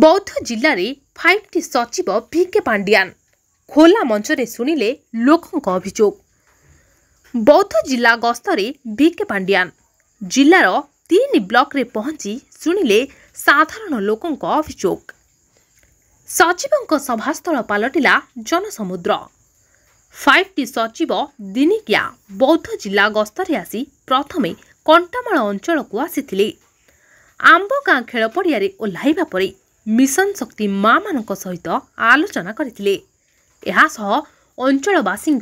बौद्ध जिले में 5T सचिव भिके पांडियान खोला मंचरे शुणिले लोकों अभियोग। बौद्ध जिला गस्तरे भिके पांडियान जिलार 3 ब्लॉक रे पहुंची शुणिले साधारण लोकों अभियोग। सचिवों सभास्थल पलटिला जनसमुद्र। 5T सचिव दिनिकिया बौद्ध जिला गस्तरे आसी प्रथमे कंटामाल अंचल को आसीथिले। आंबगाँ खेल पड़िया ओह्लाइबा परे मिशन शक्ति माँ मानक सहित आलोचना करथिले। एहा सह अंचलवासी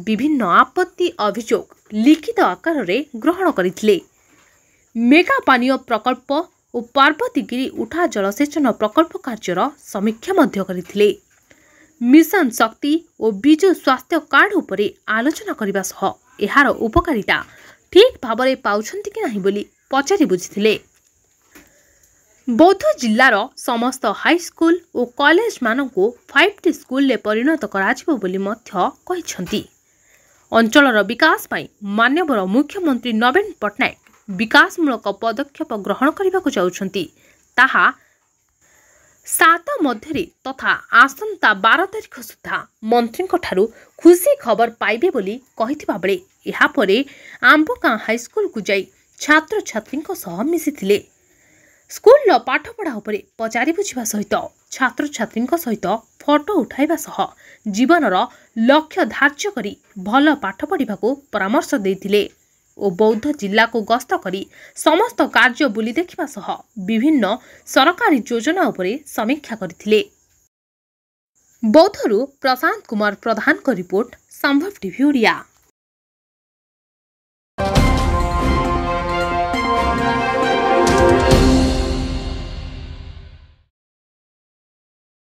विभिन्न आपत्ति अभियोग लिखित आकार रे ग्रहण करथिले। मेगा पानीय प्रकल्प और पार्वतीगिरी उठा जलसेचन प्रकल्प कार्यर समीक्षा मध्य करथिले। मिशन शक्ति और बिजु स्वास्थ्य कार्ड उपरे आलोचना करबा सह एहार उपकारिता ठीक भाव पाउछंती कि नाही बोली पचारि बुझिथिले। बौद्ध जिलार समस्त हाईस्कूल और कॉलेज मानक 5T स्कूल ले परिणत कराजिबो बोली मध्य कहिसंती। अंचलर विकास पाई माननीय मुख्यमंत्री नवीन पट्टनायक विकासमूलक पदक्षेप ग्रहण करने जाउछंती। ताहा 7 मध्य तथा आसंता 12 तारिख सुधा मंत्री ठारू खुशी खबर पाइबे बोली कहिथिबा बेले एहा परे आंबगाँ हाईस्कूल को जाई छात्र छात्री सह मिसिथिले। स्कूल पाठपढ़ा उपरे पचारि बुझा सहित छात्र छात्री सहित फोटो उठाइबा सह जीवनर लक्ष्य धार्य करी भल पाठ पढ़ा परामर्श देथिले और बौद्ध जिला को गस्त करी समस्त कार्य बुली देखिबा सह विभिन्न सरकारी योजना उपरे समीक्षा करथिले। बौद्धरू प्रशांत कुमार प्रधान को रिपोर्ट संभव टीवी ओडिया।